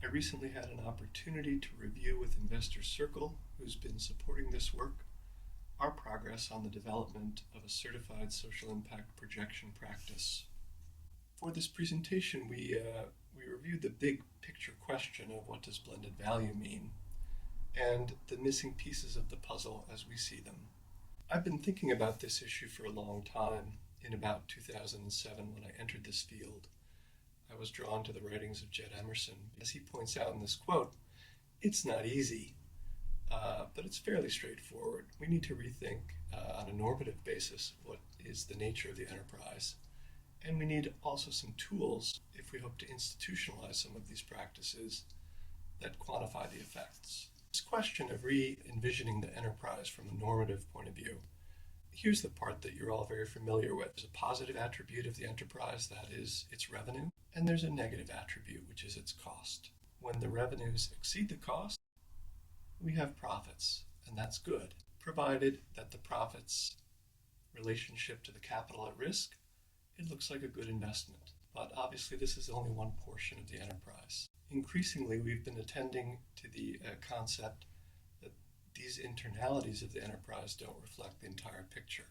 I recently had an opportunity to review with Investor Circle, who's been supporting this work, our progress on the development of a certified social impact projection practice. For this presentation, we reviewed the big picture question of what does blended value mean, and the missing pieces of the puzzle as we see them. I've been thinking about this issue for a long time. In about 2007, when I entered this field, I was drawn to the writings of Jed Emerson. As he points out in this quote, it's not easy, but it's fairly straightforward. We need to rethink on a normative basis what is the nature of the enterprise. And we need also some tools if we hope to institutionalize some of these practices that quantify the effects. This question of re-envisioning the enterprise from a normative point of view, here's the part that you're all very familiar with. There's a positive attribute of the enterprise, that is its revenue, and there's a negative attribute, which is its cost. When the revenues exceed the cost, we have profits, and that's good, provided that the profits relationship to the capital at risk, it looks like a good investment. But obviously this is only one portion of the enterprise. Increasingly, we've been attending to the concept that these internalities of the enterprise don't reflect the entire picture.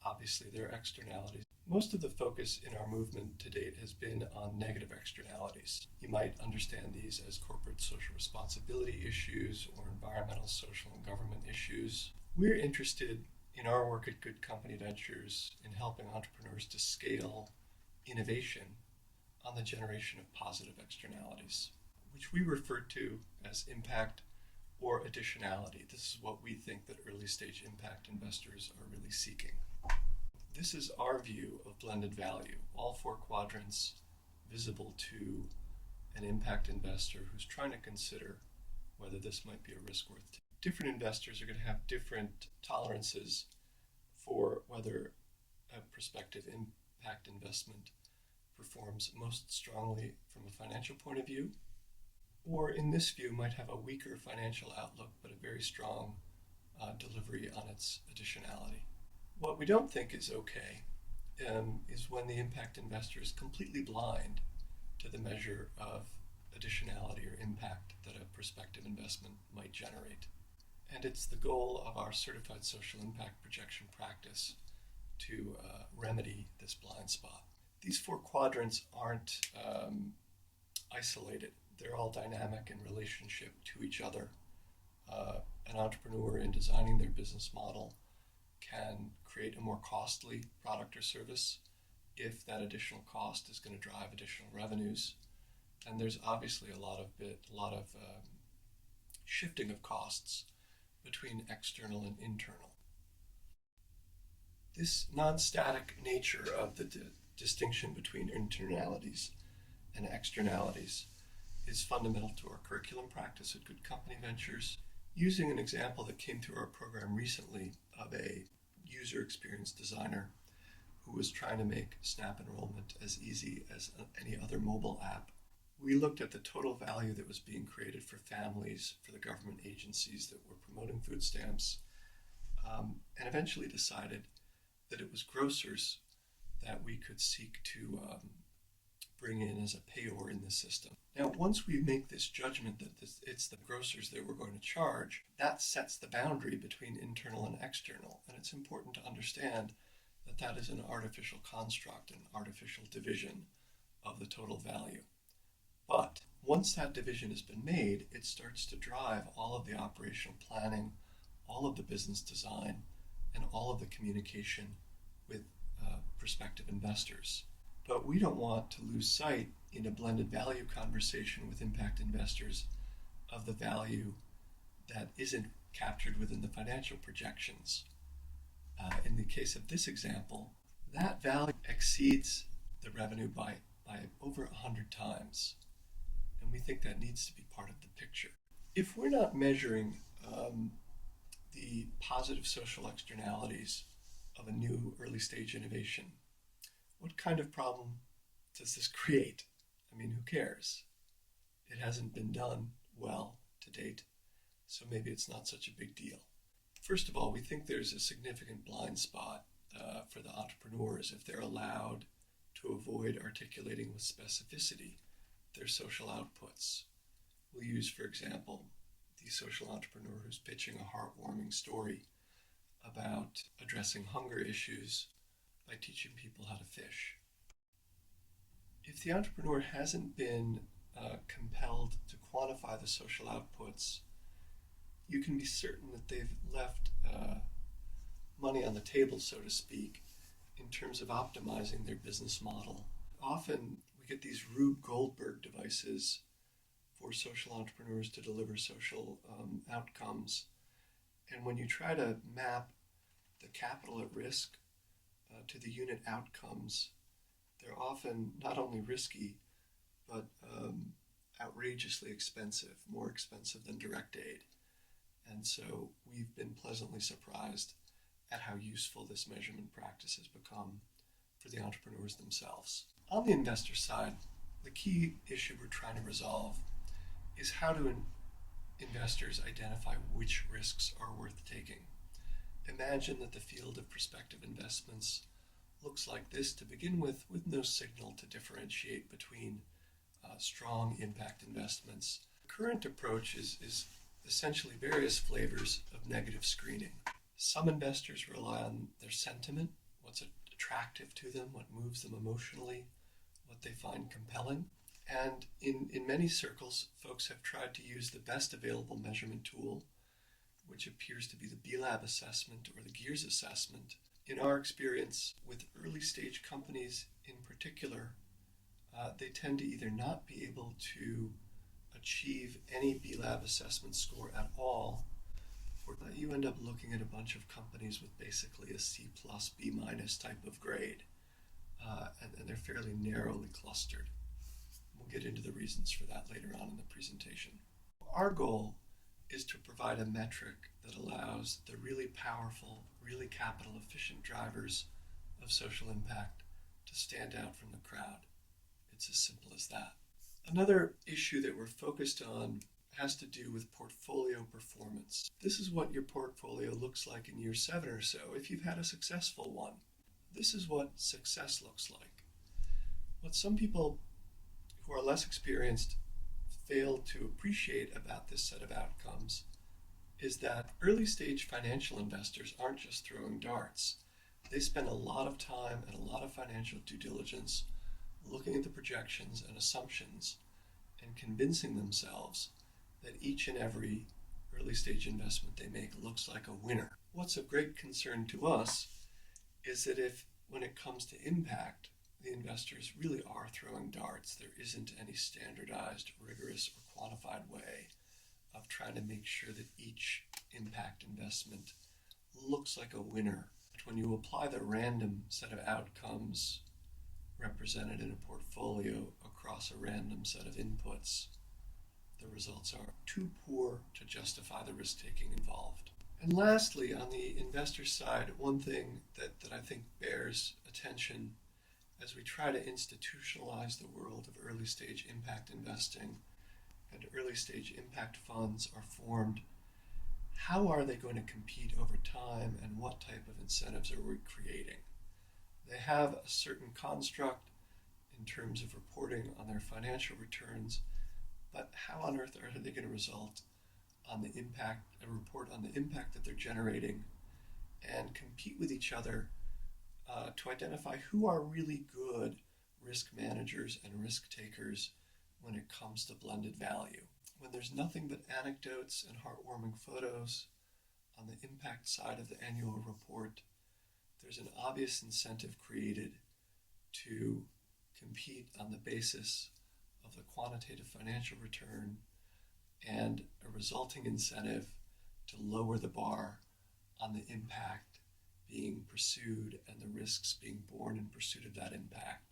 Obviously, there are externalities. Most of the focus in our movement to date has been on negative externalities. You might understand these as corporate social responsibility issues or environmental, social, and government issues. We're interested in our work at GoodCompany Ventures in helping entrepreneurs to scale innovation on the generation of positive externalities, which we refer to as impact or additionality. This is what we think that early stage impact investors are really seeking. This is our view of blended value, all four quadrants visible to an impact investor who's trying to consider whether this might be a risk worth taking. Different investors are going to have different tolerances for whether a prospective impact investment performs most strongly from a financial point of view, or in this view might have a weaker financial outlook but a very strong delivery on its additionality. What we don't think is okay is when the impact investor is completely blind to the measure of additionality or impact that a prospective investment might generate. And it's the goal of our certified social impact projection practice to remedy this blind spot. These four quadrants aren't isolated. They're all dynamic in relationship to each other. An entrepreneur in designing their business model can create a more costly product or service if that additional cost is going to drive additional revenues. And there's obviously a lot of shifting of costs between external and internal. This non-static nature of the distinction between internalities and externalities is fundamental to our curriculum practice at GoodCompany Ventures. Using an example that came through our program recently of a user experience designer who was trying to make SNAP enrollment as easy as any other mobile app, we looked at the total value that was being created for families, for the government agencies that were promoting food stamps, and eventually decided that it was grocers that we could seek to bring in as a payor in the system. Now, once we make this judgment that it's the grocers that we're going to charge, that sets the boundary between internal and external. And it's important to understand that that is an artificial construct, an artificial division of the total value. But once that division has been made, it starts to drive all of the operational planning, all of the business design, and all of the communication with prospective investors. But we don't want to lose sight in a blended value conversation with impact investors of the value that isn't captured within the financial projections. In the case of this example, that value exceeds the revenue by over 100 times. And we think that needs to be part of the picture. If we're not measuring the positive social externalities of a new early stage innovation, what kind of problem does this create? I mean, who cares? It hasn't been done well to date, so maybe it's not such a big deal. First of all, we think there's a significant blind spot for the entrepreneurs if they're allowed to avoid articulating with specificity their social outputs. We'll use, for example, the social entrepreneur who's pitching a heartwarming story about addressing hunger issues by teaching people how to fish. If the entrepreneur hasn't been compelled to quantify the social outputs, you can be certain that they've left money on the table, so to speak, in terms of optimizing their business model. Often we get these Rube Goldberg devices for social entrepreneurs to deliver social outcomes. And when you try to map the capital at risk to the unit outcomes, they're often not only risky, but outrageously expensive, more expensive than direct aid. And so we've been pleasantly surprised at how useful this measurement practice has become for the entrepreneurs themselves. On the investor side, the key issue we're trying to resolve is how do investors identify which risks are worth taking. Imagine that the field of prospective investments looks like this to begin with no signal to differentiate between strong impact investments. The current approach is essentially various flavors of negative screening. Some investors rely on their sentiment, what's attractive to them, what moves them emotionally, what they find compelling. And in many circles, folks have tried to use the best available measurement tool, which appears to be the B-Lab assessment or the Gears assessment. In our experience with early stage companies in particular, they tend to either not be able to achieve any B-Lab assessment score at all, or that you end up looking at a bunch of companies with basically a C+, B- type of grade, and they're fairly narrowly clustered. We'll get into the reasons for that later on in the presentation. Our goal is to provide a metric that allows the really powerful, really capital efficient drivers of social impact to stand out from the crowd. It's as simple as that. Another issue that we're focused on has to do with portfolio performance. This is what your portfolio looks like in year 7 or so if you've had a successful one. This is what success looks like. What some people who are less experienced fail to appreciate about this set of outcomes is that early stage financial investors aren't just throwing darts. They spend a lot of time and a lot of financial due diligence looking at the projections and assumptions and convincing themselves that each and every early stage investment they make looks like a winner. What's of great concern to us is that if, when it comes to impact, the investors really are throwing darts, there isn't any standardized, rigorous, or quantified way of trying to make sure that each impact investment looks like a winner. When you apply the random set of outcomes represented in a portfolio across a random set of inputs, the results are too poor to justify the risk-taking involved. And lastly, on the investor side, one thing that I think bears attention as we try to institutionalize the world of early stage impact investing and early stage impact funds are formed, how are they going to compete over time and what type of incentives are we creating? They have a certain construct in terms of reporting on their financial returns, but how on earth are they going to result on the impact, a report on the impact that they're generating and compete with each other to identify who are really good risk managers and risk takers when it comes to blended value. When there's nothing but anecdotes and heartwarming photos on the impact side of the annual report, there's an obvious incentive created to compete on the basis of the quantitative financial return and a resulting incentive to lower the bar on the impact being pursued and the risks being borne in pursuit of that impact.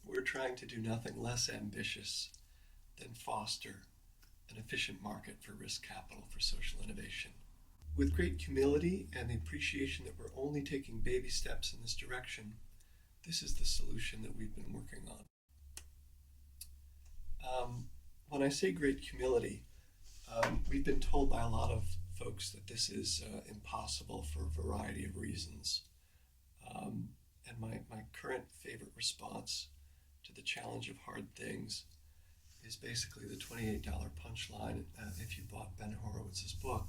We're trying to do nothing less ambitious than foster an efficient market for risk capital for social innovation. With great humility and the appreciation that we're only taking baby steps in this direction, this is the solution that we've been working on. When I say great humility, we've been told by a lot of folks that this is impossible for a variety of reasons. And my current favorite response to the challenge of hard things is basically the $28 punchline if you bought Ben Horowitz's book,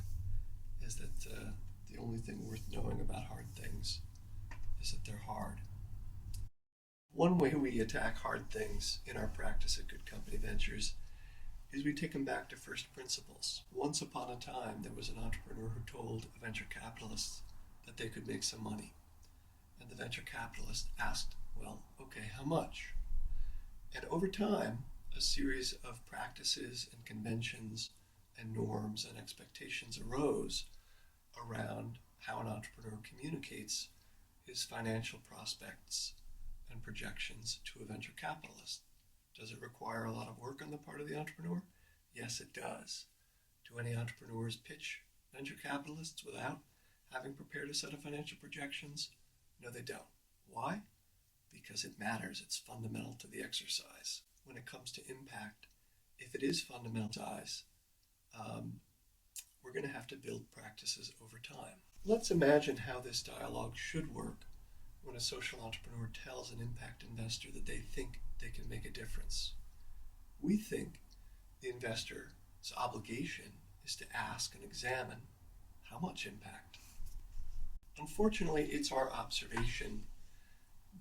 is that the only thing worth knowing about hard things is that they're hard. One way we attack hard things in our practice at Good Company Ventures is we take them back to first principles. Once upon a time, there was an entrepreneur who told a venture capitalist that they could make some money. And the venture capitalist asked, well, okay, how much? And over time, a series of practices and conventions and norms and expectations arose around how an entrepreneur communicates his financial prospects and projections to a venture capitalist. Does it require a lot of work on the part of the entrepreneur? Yes, it does. Do any entrepreneurs pitch venture capitalists without having prepared a set of financial projections? No, they don't. Why? Because it matters. It's fundamental to the exercise. When it comes to impact, if it is fundamental to size, we're going to have to build practices over time. Let's imagine how this dialogue should work when a social entrepreneur tells an impact investor that they think they can make a difference. We think the investor's obligation is to ask and examine how much impact. Unfortunately, it's our observation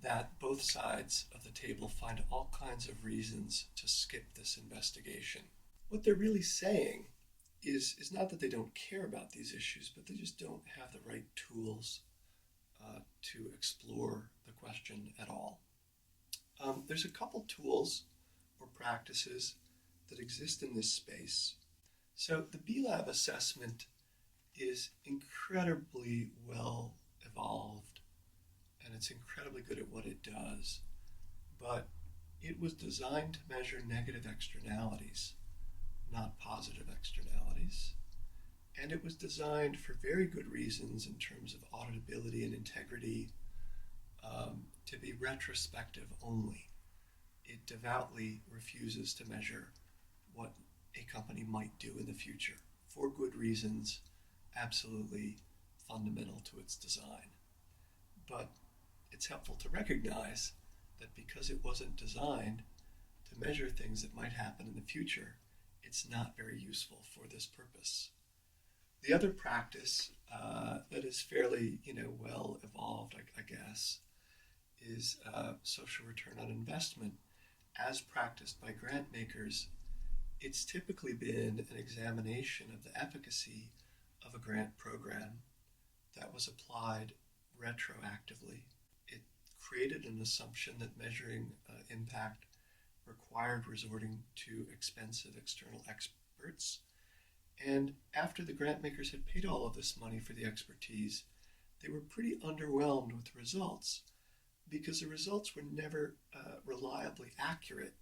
that both sides of the table find all kinds of reasons to skip this investigation. What they're really saying is not that they don't care about these issues, but they just don't have the right tools to explore the question at all. There's a couple tools or practices that exist in this space. So the B-Lab assessment is incredibly well evolved, and it's incredibly good at what it does, but it was designed to measure negative externalities, not positive externalities. And it was designed for very good reasons in terms of auditability and integrity, to be retrospective only. It devoutly refuses to measure what a company might do in the future, for good reasons, absolutely fundamental to its design. But it's helpful to recognize that because it wasn't designed to measure things that might happen in the future, it's not very useful for this purpose. The other practice that is fairly, well evolved, I guess, is social return on investment. As practiced by grant makers, it's typically been an examination of the efficacy of a grant program that was applied retroactively. It created an assumption that measuring impact required resorting to expensive external experts. And after the grant makers had paid all of this money for the expertise, they were pretty underwhelmed with the results, because the results were never reliably accurate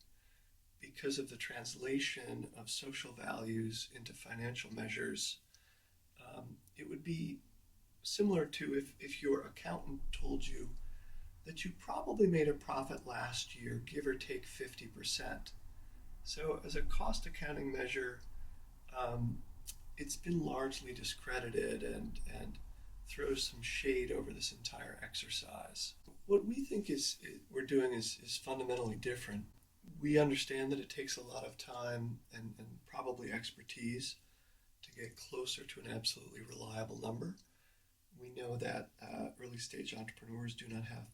because of the translation of social values into financial measures. It would be similar to if your accountant told you that you probably made a profit last year, give or take 50%. So as a cost accounting measure, it's been largely discredited and throws some shade over this entire exercise. What we think we're doing is fundamentally different. We understand that it takes a lot of time and probably expertise to get closer to an absolutely reliable number. We know that early stage entrepreneurs do not have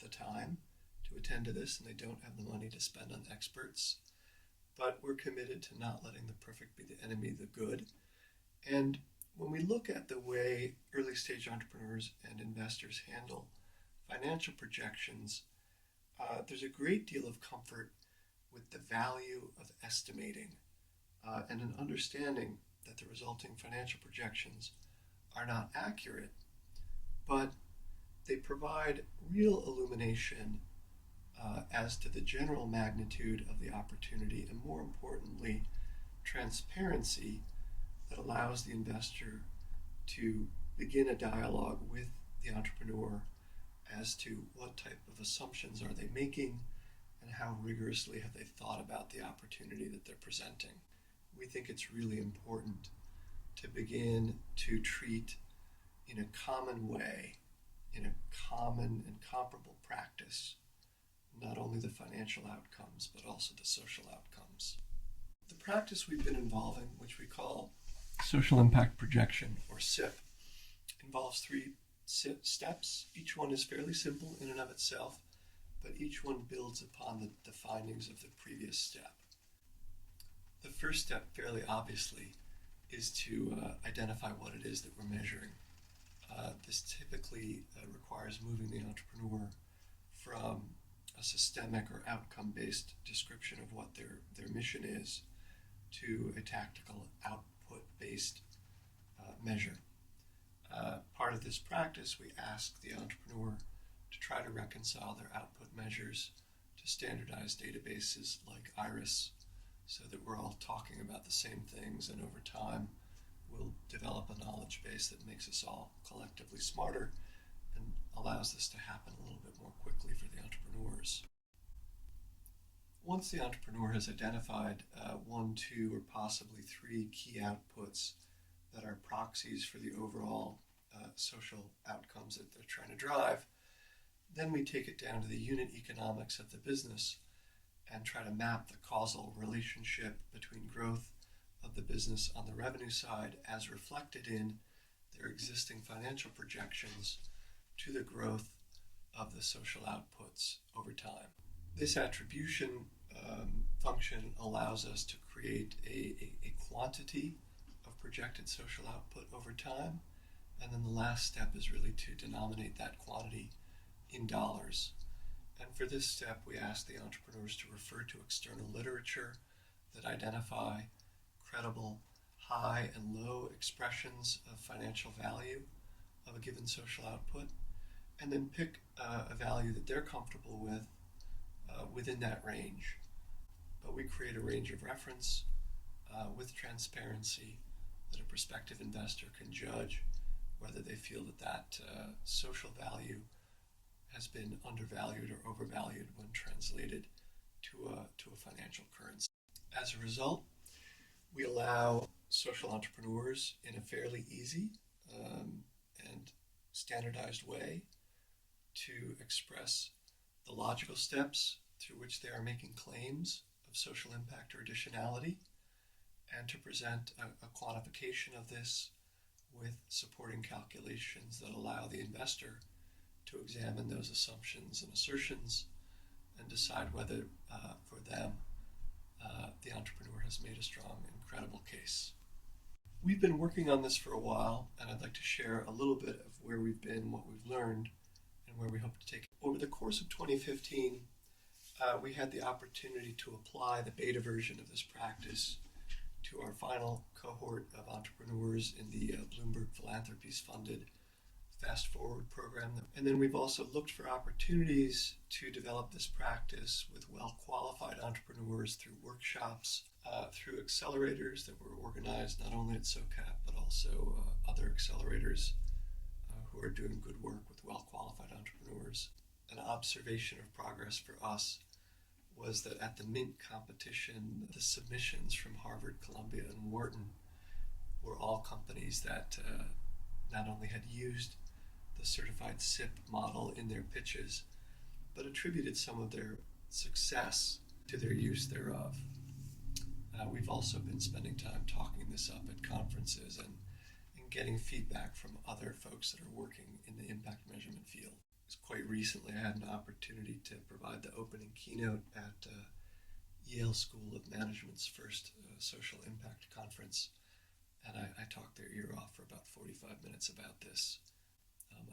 the time to attend to this, and they don't have the money to spend on experts. But we're committed to not letting the perfect be the enemy of the good. And when we look at the way early stage entrepreneurs and investors handle financial projections, there's a great deal of comfort with the value of estimating and an understanding that the resulting financial projections are not accurate, but they provide real illumination as to the general magnitude of the opportunity, and more importantly, transparency that allows the investor to begin a dialogue with the entrepreneur as to what type of assumptions are they making and how rigorously have they thought about the opportunity that they're presenting. We think it's really important to begin to treat in a common way, in a common and comparable practice, not only the financial outcomes, but also the social outcomes. The practice we've been involving, which we call social impact projection, or SIP, involves 3 steps. Each one is fairly simple in and of itself, but each one builds upon the findings of the previous step. The first step, fairly obviously, is to identify what it is that we're measuring. This typically requires moving the entrepreneur from a systemic or outcome-based description of what their mission is to a tactical output-based measure. Part of this practice, we ask the entrepreneur to try to reconcile their output measures to standardized databases like IRIS, so that we're all talking about the same things, and over time we'll develop a knowledge base that makes us all collectively smarter and allows this to happen a little bit more quickly for the entrepreneurs. Once the entrepreneur has identified 1, 2, or possibly 3 key outputs that are proxies for the overall social outcomes that they're trying to drive, then we take it down to the unit economics of the business and try to map the causal relationship between growth of the business on the revenue side as reflected in their existing financial projections to the growth of the social outputs over time. This attribution function allows us to create a quantity of projected social output over time, and then the last step is really to denominate that quantity in dollars. And for this step, we ask the entrepreneurs to refer to external literature that identify credible high and low expressions of financial value of a given social output, and then pick a value that they're comfortable with within that range. But we create a range of reference with transparency that a prospective investor can judge whether they feel that social value has been undervalued or overvalued when translated to a financial currency. As a result, we allow social entrepreneurs in a fairly easy and standardized way to express the logical steps through which they are making claims of social impact or additionality, and to present a quantification of this with supporting calculations that allow the investor to examine those assumptions and assertions and decide whether for them the entrepreneur has made a strong and credible case. We've been working on this for a while, and I'd like to share a little bit of where we've been, what we've learned, and where we hope to take it. Over the course of 2015, we had the opportunity to apply the beta version of this practice to our final cohort of entrepreneurs in the Bloomberg Philanthropies funded Fast Forward program. And then we've also looked for opportunities to develop this practice with well-qualified entrepreneurs through workshops, through accelerators that were organized not only at SOCAP, but also other accelerators who are doing good work with well-qualified entrepreneurs. An observation of progress for us was that at the Mint competition, the submissions from Harvard, Columbia, and Wharton were all companies that not only had used the certified SIP model in their pitches, but attributed some of their success to their use thereof. We've also been spending time talking this up at conferences and getting feedback from other folks that are working in the impact measurement field. Quite recently, I had an opportunity to provide the opening keynote at Yale School of Management's first social impact conference, and I talked their ear off for about 45 minutes about this.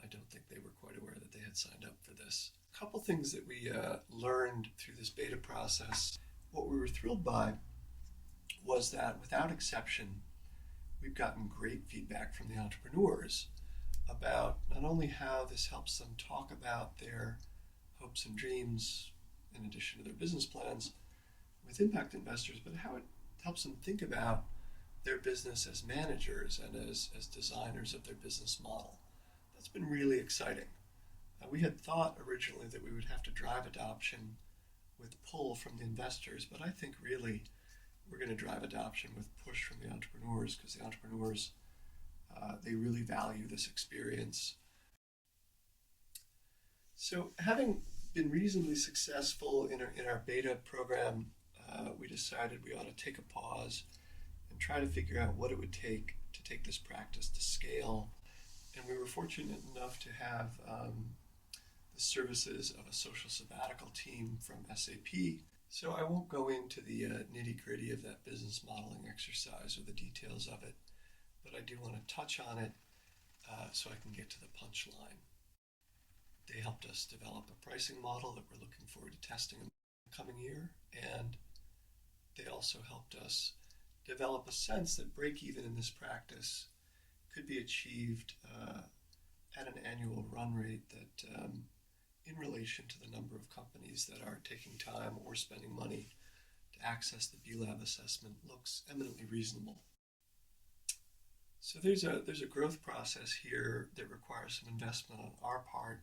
I don't think they were quite aware that they had signed up for this. A couple things that we learned through this beta process. What we were thrilled by was that, without exception, we've gotten great feedback from the entrepreneurs about not only how this helps them talk about their hopes and dreams in addition to their business plans with impact investors, but how it helps them think about their business as managers and as designers of their business model. That's been really exciting. We had thought originally that we would have to drive adoption with pull from the investors, but I think really we're going to drive adoption with push from the entrepreneurs, because the entrepreneurs they really value this experience. So, having been reasonably successful in our beta program we decided we ought to take a pause and try to figure out what it would take to take this practice to scale. And we were fortunate enough to have the services of a social sabbatical team from SAP. So I won't go into the nitty-gritty of that business modeling exercise or the details of it, but I do want to touch on it so I can get to the punchline. They helped us develop a pricing model that we're looking forward to testing in the coming year, and they also helped us develop a sense that break-even in this practice could be achieved at an annual run rate that, in relation to the number of companies that are taking time or spending money to access the BLAB assessment, looks eminently reasonable. So there's a growth process here that requires some investment on our part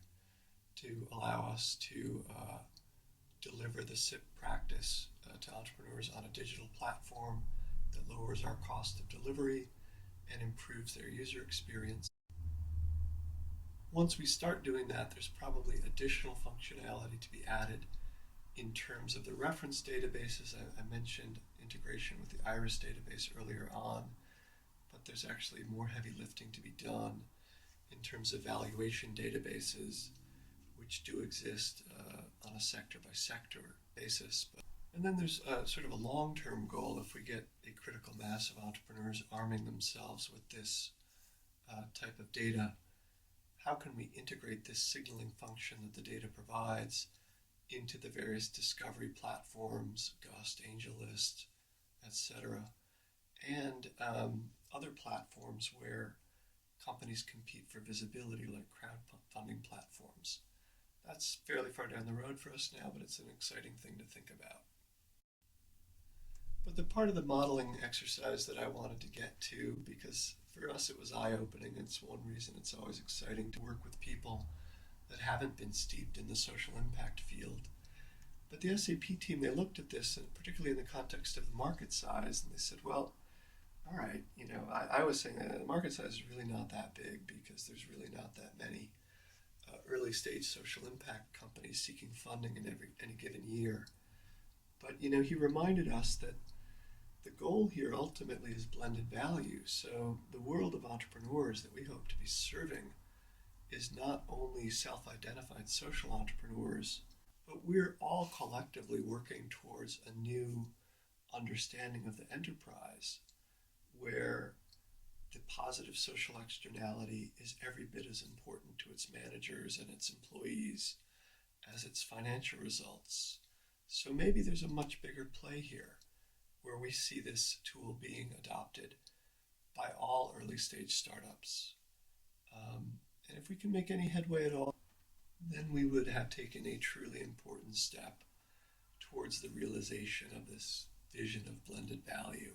to allow us to deliver the SIP practice to entrepreneurs on a digital platform that lowers our cost of delivery and improves their user experience. Once we start doing that, there's probably additional functionality to be added in terms of the reference databases. I mentioned integration with the IRIS database earlier on, but there's actually more heavy lifting to be done in terms of valuation databases, which do exist on a sector-by-sector basis. And then there's sort of a long-term goal. If we get a critical mass of entrepreneurs arming themselves with this type of data, how can we integrate this signaling function that the data provides into the various discovery platforms, Gust, AngelList, etc., and other platforms where companies compete for visibility, like crowdfunding platforms. That's fairly far down the road for us now, but it's an exciting thing to think about. But the part of the modeling exercise that I wanted to get to, because for us it was eye-opening, it's one reason it's always exciting to work with people that haven't been steeped in the social impact field. But the SAP team, they looked at this, and particularly in the context of the market size, and they said, well, all right, I was saying that the market size is really not that big because there's really not that many early stage social impact companies seeking funding in any given year. But he reminded us that the goal here ultimately is blended value. So the world of entrepreneurs that we hope to be serving is not only self-identified social entrepreneurs, but we're all collectively working towards a new understanding of the enterprise where the positive social externality is every bit as important to its managers and its employees as its financial results. So maybe there's a much bigger play here where we see this tool being adopted by all early stage startups. And if we can make any headway at all, then we would have taken a truly important step towards the realization of this vision of blended value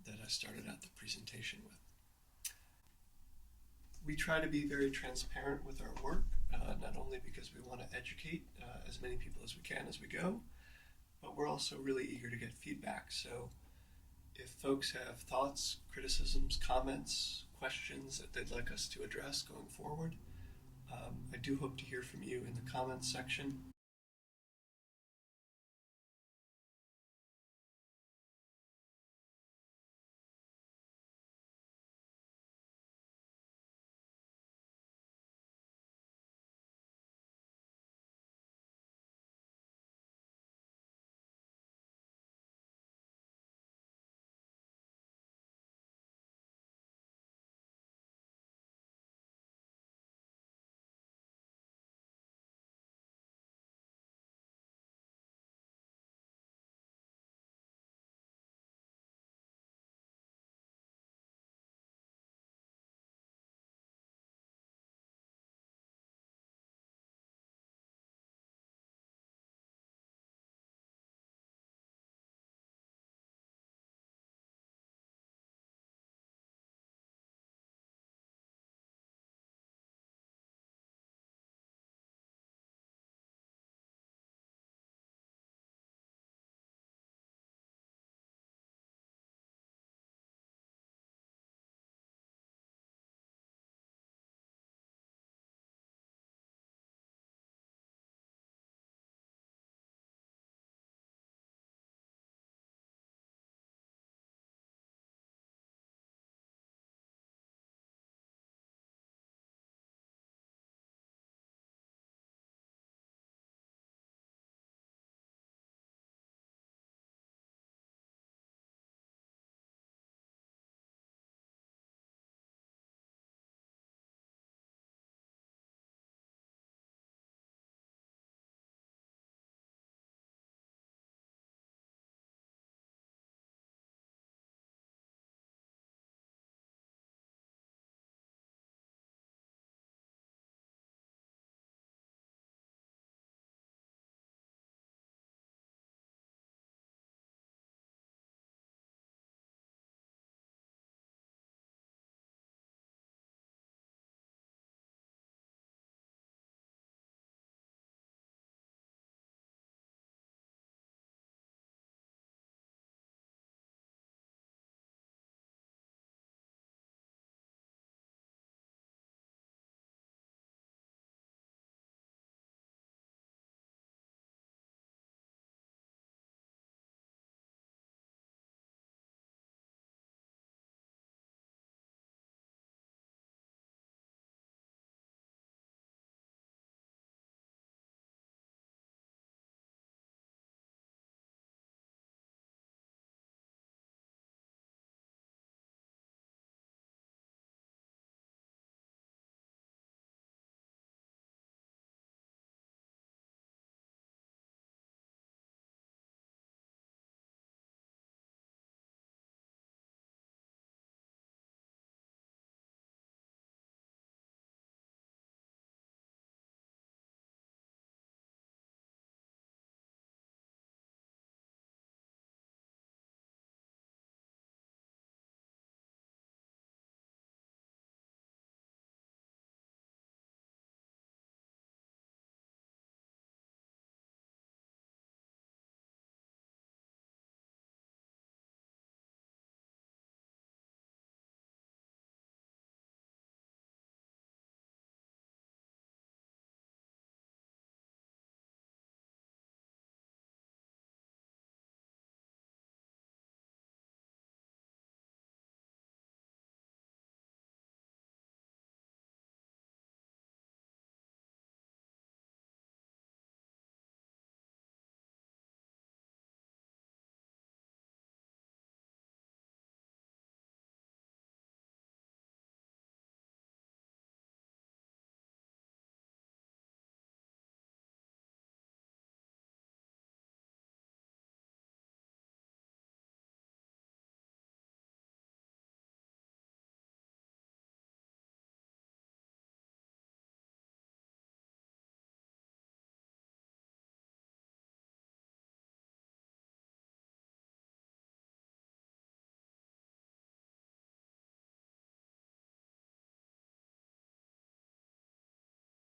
that I started out the presentation with. We try to be very transparent with our work, not only because we want to educate as many people as we can as we go, but we're also really eager to get feedback. So if folks have thoughts, criticisms, comments, questions that they'd like us to address going forward, I do hope to hear from you in the comments section.